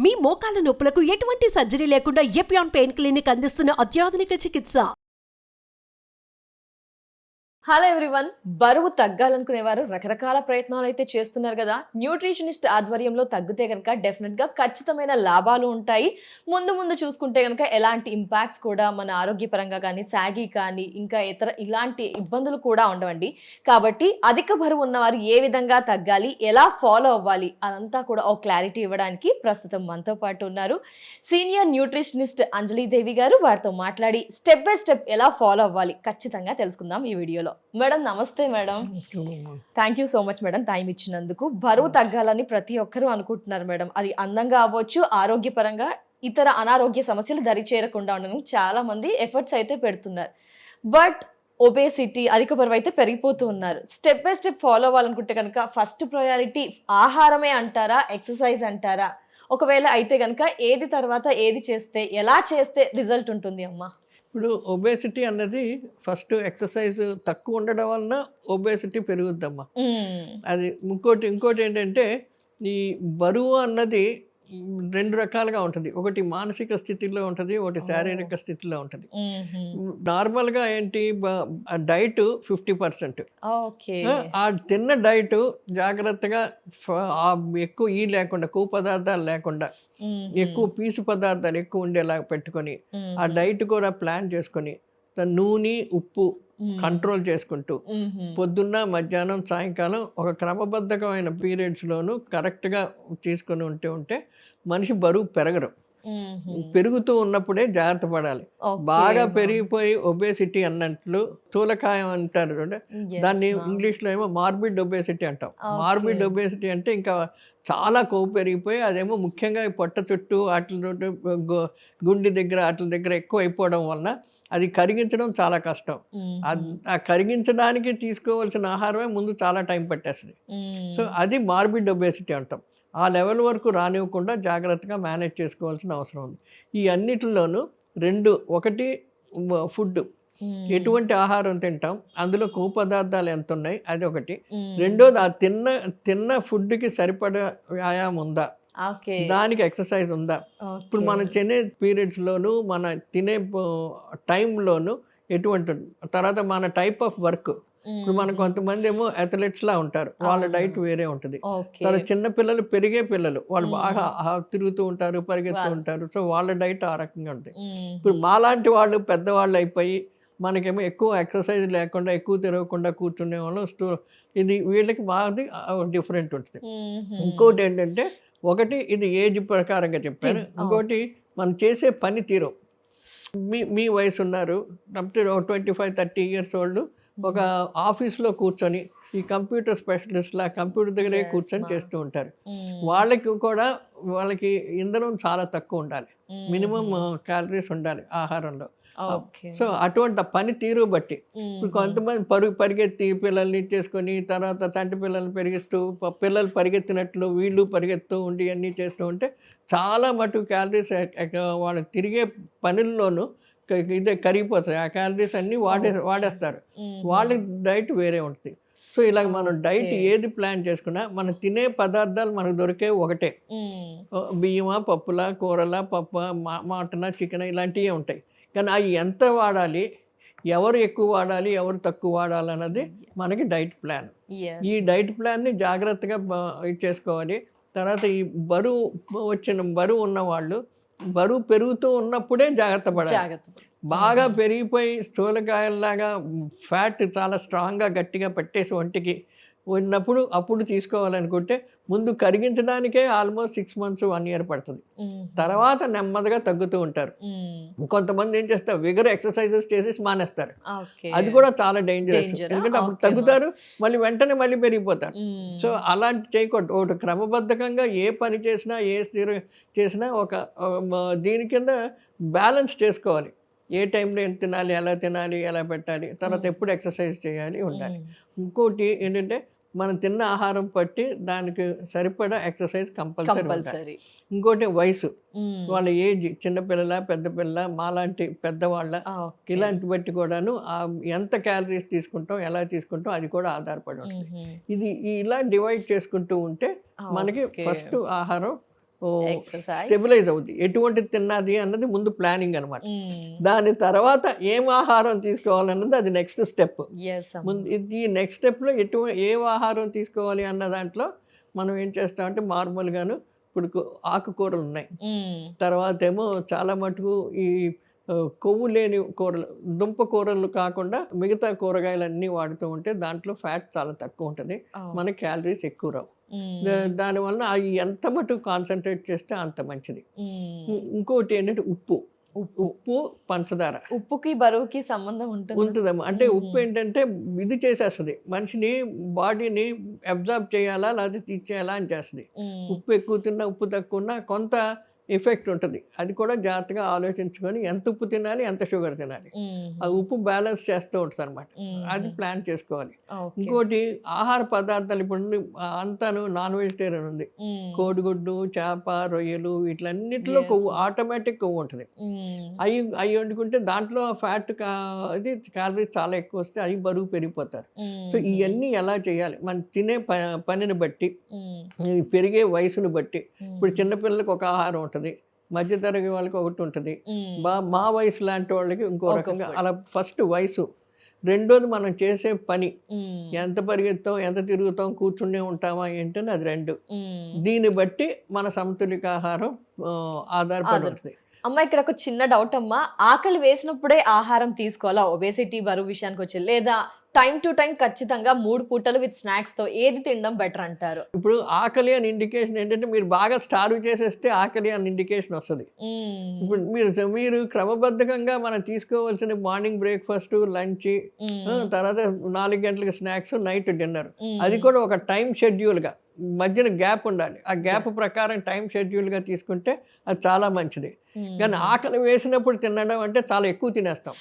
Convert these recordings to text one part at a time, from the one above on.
మీ మోకాల నొప్పులకు ఎటువంటి సర్జరీ లేకుండా ఎపియాన్ పెయిన్ క్లినిక్ అందిస్తున్న అత్యాధునిక చికిత్స. హలో ఎవ్రీవన్, బరువు తగ్గాలనుకునేవారు రకరకాల ప్రయత్నాలు అయితే చేస్తున్నారు కదా. న్యూట్రిషనిస్ట్ ఆధ్వర్యంలో తగ్గితే కనుక డెఫినెట్ గా ఖచ్చితమైన లాభాలు ఉంటాయి. ముందు ముందు చూసుకుంటే కనుక ఎలాంటి ఇంపాక్ట్స్ కూడా మన ఆరోగ్యపరంగా కానీ సాగి కానీ ఇంకా ఇతర ఇలాంటి ఇబ్బందులు కూడా ఉండవండి. కాబట్టి అధిక బరువు ఉన్నవారు ఏ విధంగా తగ్గాలి, ఎలా ఫాలో అవ్వాలి అదంతా కూడా ఒక క్లారిటీ ఇవ్వడానికి ప్రస్తుతం మనతో పాటు ఉన్నారు సీనియర్ న్యూట్రిషనిస్ట్ అంజలీదేవి గారు. వారితో మాట్లాడి స్టెప్ బై స్టెప్ ఎలా ఫాలో అవ్వాలి ఖచ్చితంగా తెలుసుకుందాం ఈ వీడియోలో. మేడం నమస్తే. Madam thank you so much madam time ఇచ్చినందుకు. బరువు తగ్గాలని ప్రతి ఒక్కరూ అనుకుంటున్నారు మేడం. అది అందంగా అవ్వచ్చు, ఆరోగ్యపరంగా ఇతర అనారోగ్య సమస్యలు దరి చేరకుండా ఉండడం చాలా మంది ఎఫర్ట్స్ అయితే పెడుతున్నారు. బట్ ఒబేసిటీ, అధిక బరువు అయితే పెరిగిపోతూ ఉన్నారు. స్టెప్ బై స్టెప్ ఫాలో అవ్వాలనుకుంటే కనుక ఫస్ట్ ప్రయారిటీ ఆహారమే అంటారా, ఎక్సర్సైజ్ అంటారా? ఒకవేళ అయితే కనుక ఏది తర్వాత ఏది చేస్తే, ఎలా చేస్తే రిజల్ట్ ఉంటుంది అమ్మా? ఇప్పుడు ఒబేసిటీ అన్నది ఫస్ట్ ఎక్సర్సైజ్ తక్కువ ఉండడం వలన ఒబేసిటీ పెరుగుద్దమ్మా. అది ఇంకోటి ఏంటంటే ఈ బరువు అన్నది రెండు రకాలుగా ఉంటుంది. ఒకటి మానసిక స్థితిలో ఉంటుంది, ఒకటి శారీరక స్థితిలో ఉంటుంది. నార్మల్గా ఏంటి డైట్ 50%, ఆ తిన్న డైట్ జాగ్రత్తగా ఎక్కువ లేకుండా, కొవ్వు పదార్థాలు లేకుండా, ఎక్కువ పీసు పదార్థాలు ఎక్కువ ఉండేలా పెట్టుకొని ఆ డైట్ కూడా ప్లాన్ చేసుకొని నూనె ఉప్పు కంట్రోల్ చేసుకుంటూ పొద్దున్న మధ్యాహ్నం సాయంకాలం ఒక క్రమబద్ధమైన పీరియడ్స్లోనూ కరెక్ట్గా తీసుకొని ఉంటే మనిషి బరువు పెరగరు. పెరుగుతూ ఉన్నప్పుడే జాగ్రత్త పడాలి. బాగా పెరిగిపోయి ఒబేసిటీ అన్నట్లు స్థూలకాయం అంటారు చూడండి, దాన్ని ఇంగ్లీష్లో ఏమో మార్బిడ్ ఒబేసిటీ అంటాం. మార్బిడ్ ఒబేసిటీ అంటే ఇంకా చాలా కొవ్వు పెరిగిపోయి అదేమో ముఖ్యంగా పొట్ట చుట్టూ వాటి గుండె దగ్గర వాటి దగ్గర ఎక్కువ అయిపోవడం వలన అది కరిగించడం చాలా కష్టం. ఆ కరిగించడానికి తీసుకోవాల్సిన ఆహారమే ముందు చాలా టైం పట్టేస్తుంది. సో అది మార్బిడ్ ఒబేసిటీ అంటాం. ఆ లెవెల్ వరకు రానివ్వకుండా జాగ్రత్తగా మేనేజ్ చేసుకోవాల్సిన అవసరం ఉంది. ఈ అన్నిటిలోనూ ఒకటి ఫుడ్, ఎటువంటి ఆహారం తింటాం, అందులో కొవ్వు పదార్థాలు ఎంత ఉన్నాయి, అది ఒకటి. రెండోది ఆ తిన్న ఫుడ్కి సరిపడా వ్యాయామం ఉందా, దానికి ఎక్సర్సైజ్ ఉందా. ఇప్పుడు మనం తినే పీరియడ్స్లోను మన తినే టైంలోను ఎటువంటి, తర్వాత మన టైప్ ఆఫ్ వర్క్. ఇప్పుడు మన కొంతమంది ఏమో అథ్లెట్స్ లా ఉంటారు, వాళ్ళ డైట్ వేరే ఉంటుంది. తర్వాత చిన్న పిల్లలు, పెరిగే పిల్లలు, వాళ్ళు బాగా తిరుగుతూ ఉంటారు, పరిగెత్తూ ఉంటారు, సో వాళ్ళ డైట్ ఆ రకంగా ఉంటుంది. ఇప్పుడు మాలాంటి వాళ్ళు పెద్దవాళ్ళు అయిపోయి మనకేమో ఎక్కువ ఎక్సర్సైజ్ లేకుండా, ఎక్కువ తిరగకుండా కూర్చునే వాళ్ళు, ఇది వీళ్ళకి బాగా డిఫరెంట్ ఉంటుంది. ఇంకోటి ఏంటంటే, ఒకటి ఇది ఏజ్ ప్రకారంగా చెప్పాను. ఇంకోటి మనం చేసే పని తీరు. మీ వయసు ఉన్నారు, 25-30 ఇయర్స్ ఓల్డ్, ఒక ఆఫీస్లో కూర్చొని ఈ కంప్యూటర్ స్పెషలిస్ట్లా కంప్యూటర్ దగ్గరే కూర్చొని చేస్తూ ఉంటారు. వాళ్ళకి ఇంధనం చాలా తక్కువ ఉండాలి, మినిమం క్యాలరీస్ ఉండాలి ఆహారంలో. సో అటువంటి పని తీరు బట్టి ఇప్పుడు కొంతమంది పరిగెత్తి పిల్లల్ని చేసుకొని తర్వాత తండ్రి పిల్లల్ని పెరిగిస్తూ పిల్లలు పరిగెత్తినట్లు వీళ్ళు పరిగెత్తూ ఉండి అన్నీ చేస్తూ ఉంటే చాలా మటుకు క్యాలరీస్ వాళ్ళు తిరిగే పనుల్లోనూ ఇదే కరిగిపోతాయి. ఆ క్యాలరీస్ అన్నీ వాడేస్తారు. వాళ్ళ డైట్ వేరే ఉంటుంది. సో ఇలాగ మనం డైట్ ఏది ప్లాన్ చేసుకున్నా మనం తినే పదార్థాలు మనకు దొరికే ఒకటే. బియ్యమా, పప్పులా, కూరలా, మటన్, చికెన్ ఇలాంటివే ఉంటాయి. కానీ అవి ఎంత వాడాలి, ఎవరు ఎక్కువ వాడాలి, ఎవరు తక్కువ వాడాలి అన్నది మనకి డైట్ ప్లాన్. ఈ డైట్ ప్లాన్ని జాగ్రత్తగా చేసుకోవాలి. తర్వాత ఈ బరువు ఉన్నవాళ్ళు బరువు పెరుగుతూ ఉన్నప్పుడే జాగ్రత్త పడాలి. బాగా పెరిగిపోయి స్థూలకాయల్లాగా ఫ్యాట్ చాలా స్ట్రాంగ్గా గట్టిగా పెట్టేసి ఒంటికి ఉన్నప్పుడు అప్పుడు తీసుకోవాలనుకుంటే ముందు కరిగించడానికే ఆల్మోస్ట్ 6 months 1 year పడుతుంది. తర్వాత నెమ్మదిగా తగ్గుతూ ఉంటారు. కొంతమంది ఏం చేస్తారు, విగర్ ఎక్సర్సైజెస్ చేసేసి మానేస్తారు. అది కూడా చాలా డేంజరస్. ఎందుకంటే అప్పుడు తగ్గుతారు, మళ్ళీ వెంటనే మళ్ళీ పెరిగిపోతారు. సో అలాంటి చేయకూడదు. ఒకటి క్రమబద్ధకంగా ఏ పని చేసినా, చేసినా ఒక దీని కింద బ్యాలెన్స్ చేసుకోవాలి. ఏ టైంలో ఎంత తినాలి, ఎలా తినాలి, ఎలా పెట్టాలి, తర్వాత ఎప్పుడు ఎక్సర్సైజ్ చేయాలి ఉండాలి. ఇంకోటి ఏంటంటే మనం తిన్న ఆహారం బట్టి దానికి సరిపడా ఎక్సర్సైజ్ కంపల్సరీ. ఇంకోటి వయసు, వాళ్ళ ఏజ్, చిన్నపిల్లల, పెద్ద పిల్లల, మాలాంటి పెద్దవాళ్ళ, ఇలాంటి బట్టి కూడాను ఎంత క్యాలరీస్ తీసుకుంటాం, ఎలా తీసుకుంటాం అది కూడా ఆధారపడి ఉంటుంది. ఇది ఇలా డివైడ్ చేసుకుంటూ ఉంటే మనకి ఫస్ట్ ఆహారం Exercise. స్టెబిలైజ్ అవుద్ది. ఎటువంటి తిన్నది అన్నది ముందు ప్లానింగ్ అనమాట. దాని తర్వాత ఏం ఆహారం తీసుకోవాలన్నది అది నెక్స్ట్ స్టెప్. ముందు ఈ నెక్స్ట్ స్టెప్లో ఏం ఆహారం తీసుకోవాలి అన్న దాంట్లో మనం ఏం చేస్తామంటే మామూలుగాను ఇప్పుడు ఆకుకూరలు ఉన్నాయి, తర్వాత ఏమో చాలా మటుకు ఈ కొవ్వు లేని కూరలు, దుంప కూరలు కాకుండా మిగతా కూరగాయలన్నీ వాడుతూ ఉంటే దాంట్లో ఫ్యాట్ చాలా తక్కువ ఉంటుంది, మన క్యాలరీస్ ఎక్కువ రావు. దానివల్ల అవి ఎంత మటుకు కాన్సన్ట్రేట్ చేస్తే అంత మంచిది. ఇంకోటి ఏంటంటే ఉప్పు పంచదార. ఉప్పుకి బరువుకి సంబంధం ఉంటుందమ్మా. అంటే ఉప్పు ఏంటంటే ఇది చేసేస్తుంది, మనిషిని బాడీని అబ్జార్బ్ చేయాలా లేకపోతే తీసేయాలా అని చేస్తుంది. ఉప్పు ఎక్కువ తిన్నా ఉప్పు తక్కువ ఉన్నా కొంత ఎఫెక్ట్ ఉంటుంది. అది కూడా జాగ్రత్తగా ఆలోచించుకొని ఎంత ఉప్పు తినాలి, ఎంత షుగర్ తినాలి, ఆ ఉప్పు బ్యాలెన్స్ చేస్తూ ఉంటుంది అనమాట. అది ప్లాన్ చేసుకోవాలి. ఇంకోటి ఆహార పదార్థాలు ఇప్పుడు అంతాను నాన్ వెజిటేరియన్ ఉంది, కోడిగుడ్డు, చేప, రొయ్యలు వీటిలన్నిటిలో కొవ్వు, ఆటోమేటిక్ కొవ్వు ఉంటుంది. అవి వండుకుంటే దాంట్లో ఫ్యాట్ ఇది క్యాలరీస్ చాలా ఎక్కువ వస్తే అవి బరువు పెరిగిపోతారు. సో ఇవన్నీ ఎలా చేయాలి, మనం తినే పనిని బట్టి, పెరిగే వయసును బట్టి. ఇప్పుడు చిన్నపిల్లలకు ఒక ఆహారం ఉంటుంది, మధ్యతరగతి వాళ్ళకి ఒకటి ఉంటుంది, మా వయసు లాంటి వాళ్ళకి ఇంకో రకంగా. అలా ఫస్ట్ వయసు, రెండోది మనం చేసే పని, ఎంత పరిగెత్తాం, ఎంత తిరుగుతాం, కూర్చునే ఉంటామా ఏంటని అది రెండు. దీన్ని బట్టి మన సమతులిక ఆహారం ఆధారపడి ఉంటుంది. అమ్మ ఇక్కడ ఒక చిన్న డౌట్ అమ్మా, ఆకలి వేసినప్పుడే ఆహారం తీసుకోవాలా ఒబేసిటీ బరువు విషయానికి వచ్చి, లేదా టైం టు టైం ఖచ్చితంగా 3 పూటలు విత్ స్నాక్స్ తో ఏది తినడం బెటర్ అంటారు? ఇప్పుడు ఆకలి అని ఇండికేషన్ ఏంటంటే మీరు బాగా స్టార్వ్ చేసేస్తే ఆకలి అని ఇండికేషన్ వస్తుంది. ఇప్పుడు మీరు క్రమబద్ధంగా మనం తీసుకోవాల్సిన మార్నింగ్ బ్రేక్ఫాస్ట్, లంచ్, తర్వాత 4 గంటలకు స్నాక్స్, నైట్ డిన్నర్, అది కూడా ఒక టైం షెడ్యూల్గా, మధ్యన గ్యాప్ ఉండాలి. ఆ గ్యాప్ ప్రకారం టైం షెడ్యూల్గా తీసుకుంటే అది చాలా మంచిది. కానీ ఆకలి వేసినప్పుడు తినడం అంటే చాలా ఎక్కువ తినేస్తాం.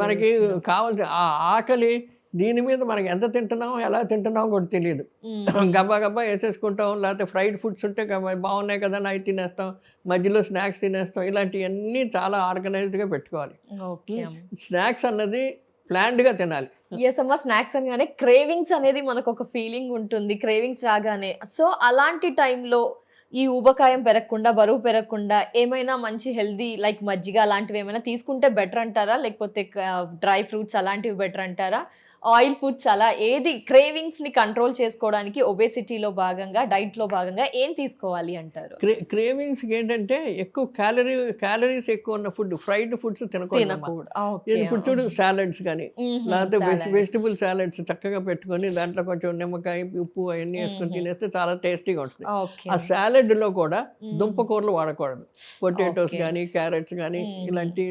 మనకి కావాల్సిన ఆ ఆకలి దీని మీద మనకి ఎంత తింటున్నామో ఎలా తింటున్నామో కూడా తెలియదు. గబ్బా గబ్బా వేసేసుకుంటాం, లేకపోతే ఫ్రైడ్ ఫుడ్స్ ఉంటే బాగున్నాయి కదా అవి తినేస్తాం, మధ్యలో స్నాక్స్ తినేస్తాం. ఇలాంటివన్నీ చాలా ఆర్గనైజ్డ్గా పెట్టుకోవాలి. స్నాక్స్ అన్నది ప్లాన్డ్గా తినాలి. ఎస్ అమ్మా, స్నాక్స్ అనగానే క్రేవింగ్స్ అనేది మనకు ఒక ఫీలింగ్ ఉంటుంది, క్రేవింగ్స్ రాగానే. సో అలాంటి టైంలో ఈ ఊబకాయం పెరగకుండా, బరువు పెరగకుండా ఏమైనా మంచి హెల్దీ లైక్ మజ్జిగ అలాంటివి ఏమైనా తీసుకుంటే బెటర్ అంటారా, లేకపోతే డ్రై ఫ్రూట్స్ అలాంటివి బెటర్ అంటారా, ఆయిల్ ఫుడ్స్, అలా ఏది క్రేవింగ్స్ ని కంట్రోల్ చేసుకోవడానికి ఒబేసిటీలో భాగంగా, డైట్ లో భాగంగా ఏం తీసుకోవాలి అంటారు? క్రేవింగ్స్ ఏంటంటే ఎక్కువ క్యాలరీస్ ఎక్కువ ఉన్న ఫుడ్, ఫ్రైడ్ ఫుడ్స్ తినకూడదు. ఇప్పుడు చూడు సాలడ్స్ కానీ, లేకపోతే వెజిటబుల్ సాలడ్స్ చక్కగా పెట్టుకొని దాంట్లో కొంచెం నిమ్మకాయ, ఉప్పు అవన్నీ వేసుకొని తినేస్తే చాలా టేస్టీగా ఉంటుంది. ఆ సాలడ్ లో కూడా దుంప కూరలు వాడకూడదు. పొటాటోస్ కానీ, క్యారెట్స్ కానీ, ఇలాంటి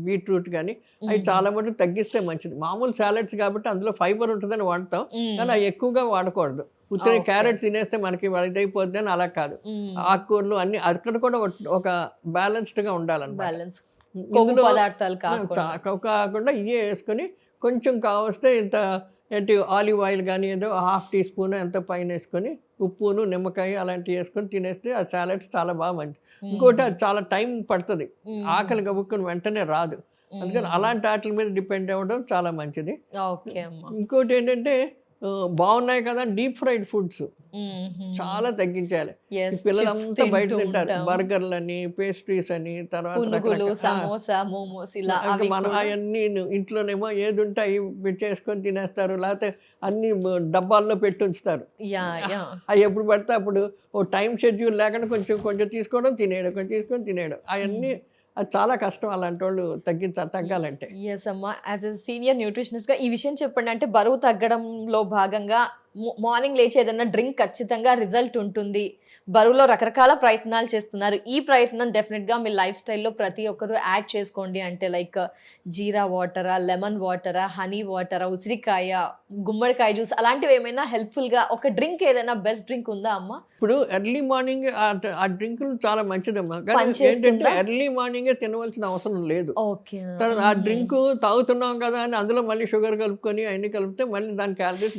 బీట్రూట్ కానీ అవి చాలా మటుకు తగ్గిస్తే మంచిది. మామూలు సాలడ్స్ కాబట్టి అందులో ఫైబర్ ఉంటుందని వాడతాం, కానీ అవి ఎక్కువగా వాడకూడదు. ఉత్తరే క్యారెట్ తినేస్తే మనకి ఇదైపోద్ది అని అలా కాదు. ఆకుకూరలు అన్ని అక్కడ కూడా ఒక బ్యాలెన్స్డ్ గా ఉండాలన్నమాట. కాకుండా ఇవే వేసుకొని కొంచెం కావస్తే ఇంత ఏంటి ఆలివ్ ఆయిల్ కానీ ఏదో 1/2 టీ స్పూన్ ఎంత పైన వేసుకొని ఉప్పును, నిమ్మకాయ అలాంటివి వేసుకొని తినేస్తే ఆ సాలడ్స్ చాలా బాగా మంచి. ఇంకోటి అది చాలా టైం పడుతుంది, ఆకలి గబుక్కుని వెంటనే రాదు. అందుకని అలాంటి వాటి మీద డిపెండ్ అవ్వడం చాలా మంచిది. ఇంకోటి ఏంటంటే బాగున్నాయి కదా డీప్ ఫ్రైడ్ ఫుడ్స్ చాలా తగ్గించాలి. పిల్లలంతా బయట తింటారు, బర్గర్లు అని, పేస్ట్రీస్ అని, తర్వాత మనం అవన్నీ ఇంట్లోనేమో ఏది ఉంటే అవి చేసుకొని తినేస్తారు, లేకపోతే అన్ని డబ్బాల్లో పెట్టి ఉంచుతారు. అవి ఎప్పుడు పడితే అప్పుడు ఓ టైం షెడ్యూల్ లేకుండా కొంచెం కొంచెం తీసుకోవడం, తినేయడం, కొంచెం తీసుకొని తినేయడం, అవన్నీ అది చాలా కష్టం అలాంటి వాళ్ళు తగ్గాలంటే. ఎస్ అమ్మా, యాజ్ ఎ సీనియర్ న్యూట్రిషనిస్ట్ గా ఈ విషయం చెప్పండి. అంటే బరువు తగ్గడంలో భాగంగా మార్నింగ్ లేచి ఏదైనా డ్రింక్ ఖచ్చితంగా రిజల్ట్ ఉంటుంది, బరువులో రకరకాల ప్రయత్నాలు చేస్తున్నారు, ఈ ప్రయత్నం డెఫినెట్ గా మీ లైఫ్ స్టైల్లో ప్రతి ఒక్కరు యాడ్ చేసుకోండి అంటే లైక్ జీరా వాటరా, లెమన్ వాటరా, హనీ వాటరా, ఉసిరికాయ, గుమ్మడికాయ జ్యూస్ అలాంటివి ఏమైనా హెల్ప్ఫుల్ గా ఒక డ్రింక్ ఏదైనా బెస్ట్ డ్రింక్ ఉందా అమ్మా? ఇప్పుడు ఎర్లీ మార్నింగ్ ఆ డ్రింకులు చాలా మంచిదమ్మా, కానీ ఏంటంటే ఎర్లీ మార్నింగే తినవలసిన అవసరం లేదు. ఆ డ్రింక్ తాగుతున్నాం కదా అని అందులో మళ్ళీ షుగర్ కలుపుకొని అన్ని కలిపితే మళ్ళీ దాని క్యాలరీస్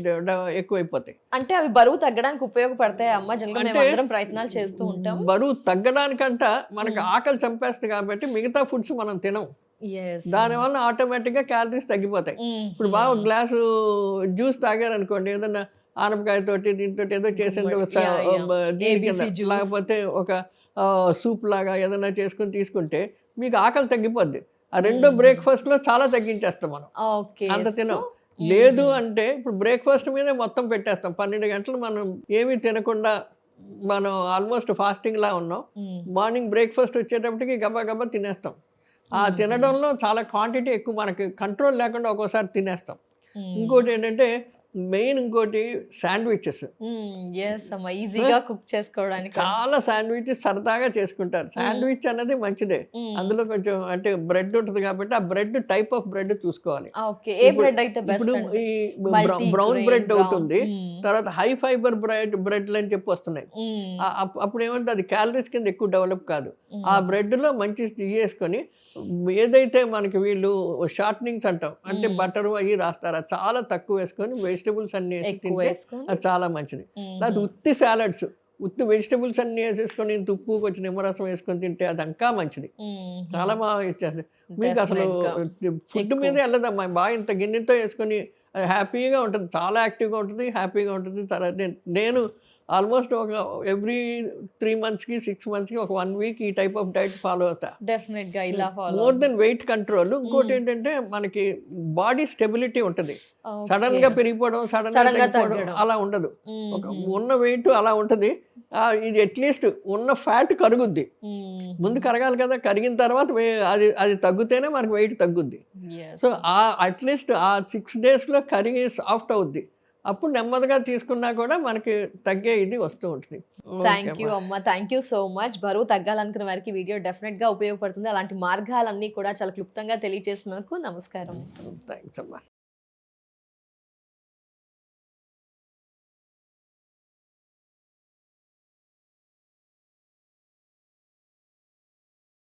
ఎక్కువైపోతాయి. అంటే అవి బరువు తగ్గడానికి ఉపయోగపడతాయి అమ్మా? జనరల్గా ప్రయత్నాలు చేస్తూ ఉంటాం. బరువు తగ్గడానికంట మనకు ఆకలి చంపేస్తుంది కాబట్టి మిగతా ఫుడ్స్ మనం తినం, దానివల్ల ఆటోమేటిక్ గా క్యాలరీస్ తగ్గిపోతాయి. ఇప్పుడు బాగా గ్లాసు జ్యూస్ తాగారనుకోండి, ఏదన్నా ఆనపకాయ తోటి దీంతో ఏదో చేసింది లేకపోతే ఒక సూప్ లాగా ఏదైనా చేసుకొని తీసుకుంటే మీకు ఆకలి తగ్గిపోద్ది. ఆ రెండో బ్రేక్ఫాస్ట్లో చాలా తగ్గించేస్తాం మనం, ఓకే. అంత తినం. లేదు అంటే ఇప్పుడు బ్రేక్ఫాస్ట్ మీదే మొత్తం పెట్టేస్తాం. 12 గంటలు మనం ఏమీ తినకుండా మనం ఆల్మోస్ట్ ఫాస్టింగ్లా ఉన్నాం. మార్నింగ్ బ్రేక్ఫాస్ట్ వచ్చేటప్పటికి గబా గబా తినేస్తాం. ఆ తినడంలో చాలా క్వాంటిటీ ఎక్కువ, మనకి కంట్రోల్ లేకుండా ఒక్కోసారి తినేస్తాం. ఇంకోటి ఏంటంటే ఇంకోటి శాండ్విచెస్. ఈజీగా కుక్ చేసుకోవడానికి చాలా శాండ్విచెస్ సరదాగా చేసుకుంటారు. శాండ్విచ్ అనేది మంచిదే, అందులో కొంచెం అంటే బ్రెడ్ ఉంటుంది కాబట్టి ఆ బ్రెడ్ టైప్ ఆఫ్ బ్రెడ్ చూసుకోవాలి. ఓకే. ఏ బ్రెడ్ అయితే బెస్ట్? ఇప్పుడు ఈ బ్రౌన్ బ్రెడ్ ఒకటి ఉంది, తర్వాత హై ఫైబర్ బ్రెడ్లు అని చెప్పి వస్తున్నాయి. అప్పుడు ఏమంటే అది క్యాలరీస్ కింద ఎక్కువ డెవలప్ కాదు. ఆ బ్రెడ్ లో మంచి చేసుకొని ఏదైతే మనకి వీళ్ళు షార్ట్నింగ్స్ అంటాం, అంటే బటర్ అవి రాస్తారా, చాలా తక్కువ వేసుకొని వెజిటబుల్స్ అన్ని వేసి తింటే అది చాలా మంచిది. లేదా ఉత్తి సాలడ్స్, ఉత్తి వెజిటబుల్స్ అన్ని వేసేసుకొని ఉప్పు కొంచెం నిమ్మరసం వేసుకొని తింటే అది ఇంకా మంచిది, చాలా బాగా ఇచ్చేస్తుంది. మీకు అసలు ఫుడ్ మీదే వెళ్ళదమ్మా, బాగా ఇంత గిన్నెతో వేసుకొని హ్యాపీగా ఉంటుంది, చాలా యాక్టివ్గా ఉంటుంది, హ్యాపీగా ఉంటుంది. తర్వాత నేను ఆల్మోస్ట్ ఒక ఎవ్రీ 3 monthsకి 6 monthsకి ఒక 1 week ఈ టైప్ ఆఫ్ డైట్ ఫాలో అవుతా. డెఫినెట్ గా ఇలా follow. More than weight control. ఇంకోటి ఏంటంటే మనకి బాడీ స్టెబిలిటీ ఉంటుంది. సడన్ గా పెరిగిపోవడం, సడన్ గా తగ్గిపోవడం అలా ఉండదు. ఒక ఉన్న వెయిట్ అలా ఉంటుంది. ఇది అట్లీస్ట్ ఉన్న ఫ్యాట్ కరుగుద్ది, ముందు కరగాలి కదా, కరిగిన తర్వాత అది తగ్గితేనే మనకి వెయిట్ తగ్గుద్ది. సో అట్లీస్ట్ ఆ 6 daysలో కరిగి సాఫ్ట్ అవుద్ది. అప్పుడు నెమ్మదిగా తీసుకున్నా కూడా మనకి తగ్గే ఇది వస్తూ ఉంటుంది. థ్యాంక్ యూ అమ్మ, థ్యాంక్ యూ సో మచ్. బరువు తగ్గాలనుకున్న వారికి వీడియో డెఫినెట్ గా ఉపయోగపడుతుంది. అలాంటి మార్గాలన్నీ కూడా చాలా క్లుప్తంగా తెలియజేసినందుకు నమస్కారం. థ్యాంక్స్ అమ్మా.